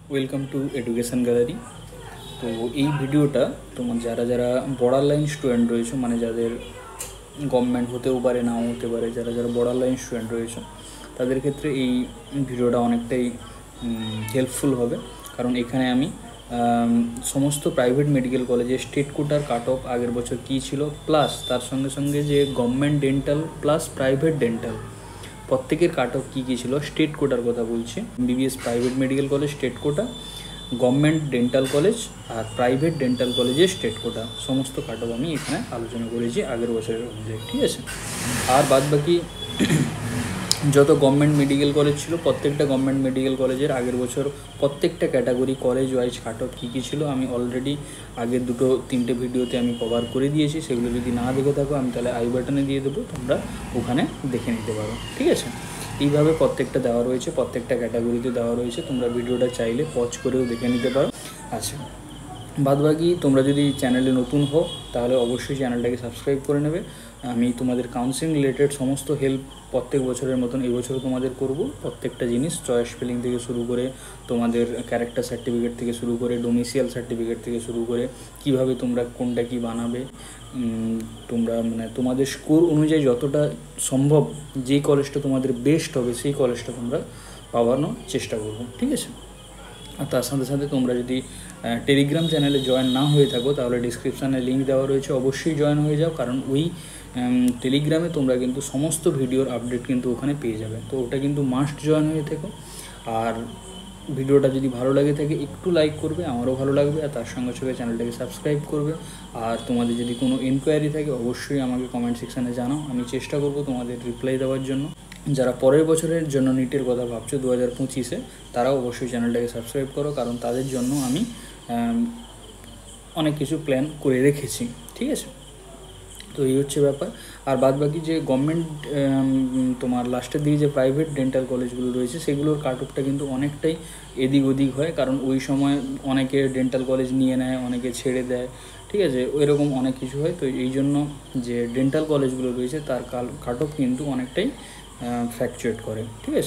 Welcome to education gallery. তো এই ভিডিওটা তোমার যারা যারা বর্ডার লাইন স্টুডেন্ট রয়েছে, মানে যাদের গভর্নমেন্ট হতেও পারে নাও হতে পারে, যারা যারা বর্ডার লাইন স্টুডেন্ট রয়েছে তাদের ক্ষেত্রে এই ভিডিওটা অনেকটাই হেল্পফুল হবে। কারণ এখানে আমি সমস্ত প্রাইভেট মেডিকেল কলেজে স্টেট কোটার কাট অফ আগের বছর কী ছিল, প্লাস তার সঙ্গে সঙ্গে যে government dental plus private dental প্রত্যেকের কাট অফ কী কী ছিল, স্টেট কোটার কথা বলছি। MBBS private medical college state quota, government dental college আর প্রাইভেট ডেন্টাল কলেজের স্টেট কোটা, সমস্ত কাট অফ আমি এখানে আলোচনা করেছি আগের বছরের অনুযায়ী, ঠিক আছে। আর বাদ বাকি যত গভর্নমেন্ট মেডিকেল কলেজ ছিল, প্রত্যেকটা গভর্নমেন্ট মেডিকেল কলেজের আগের বছর প্রত্যেকটা category college wise cut off কী কী ছিল আমি অলরেডি আগের তিনটে ভিডিওতে আমি কভার করে দিয়েছি। সেগুলো যদি না দেখে থাকো আমি তাহলে আই বাটনে দিয়ে দেবো, তোমরা ওখানে দেখে নিতে পারো, ঠিক আছে। এইভাবে প্রত্যেকটা দেওয়া রয়েছে, প্রত্যেকটা ক্যাটাগরিতে দেওয়া রয়েছে, তোমরা ভিডিওটা চাইলে পজ করেও দেখে নিতে পারো। আচ্ছা, বাদবাকি তোমরা যদি চ্যানেলে নতুন হও তাহলে অবশ্যই চ্যানেলটাকে সাবস্ক্রাইব করে নেবে। আমি তোমাদের কাউন্সেলিং রিলেটেড সমস্ত হেল্প প্রত্যেক বছরের মতন এবছরও তোমাদের করব। প্রত্যেকটা জিনিস চয়েস স্পেলিং থেকে শুরু করে, তোমাদের ক্যারেক্টার সার্টিফিকেট থেকে শুরু করে, ডোমিসিয়াল সার্টিফিকেট থেকে শুরু করে, কিভাবে তোমরা কোনটা কি বানাবে, তোমরা মানে তোমাদের স্কোর অনুযায়ী যতটা সম্ভব যেই কলেজটা তোমাদের বেস্ট হবে সেই কলেজটা তোমরা পাওয়ানোর চেষ্টা করবো, ঠিক আছে। আর তার সাথে সাথে তোমরা যদি টেলিগ্রাম চ্যানেলে জয়েন না হয়ে থাকো তাহলে ডিসক্রিপশানে লিঙ্ক দেওয়া রয়েছে, অবশ্যই জয়েন হয়ে যাও। কারণ ওই টেলিগ্রামে তোমরা কিন্তু সমস্ত ভিডিওর আপডেট কিন্তু ওখানে পেয়ে যাবে, তো ওটা কিন্তু মাস্ট জয়েন হয়ে থেকো। আর ভিডিওটা যদি ভালো লাগে থাকে একটু লাইক করবে, আমারও ভালো লাগবে। আর তার সঙ্গে সঙ্গে চ্যানেলটাকে সাবস্ক্রাইব করবে। আর তোমাদের যদি কোনো এনকোয়ারি থাকে অবশ্যই আমাকে কমেন্ট সেকশানে জানাও, আমি চেষ্টা করব তোমাদের রিপ্লাই দেওয়ার জন্য। যারা পরের বছরের জন্য নিটের কথা ভাবছো 2025-এ, তারাও অবশ্যই চ্যানেলটাকে সাবস্ক্রাইব করো, কারণ তাদের জন্য আমি অনেক কিছু প্ল্যান করে রেখেছি, ঠিক আছে। তো এই হচ্ছে ব্যাপার। আর বাদ বাকি যে গভর্নমেন্ট তোমার লাস্টের দিকে যে প্রাইভেট ডেন্টাল কলেজগুলো রয়েছে সেগুলোর কাট অফটা কিন্তু অনেকটাই এদিক ওদিক হয়, কারণ ওই সময় অনেকে ডেন্টাল কলেজ নিয়ে নেয়, অনেকে ছেড়ে দেয়, ঠিক আছে, এরকম অনেক কিছু হয়। তো এই জন্য যে ডেন্টাল কলেজগুলো রয়েছে তার কাট অফ কিন্তু অনেকটাই ফ্ল্যাকচুয়েট করে, ঠিক আছে।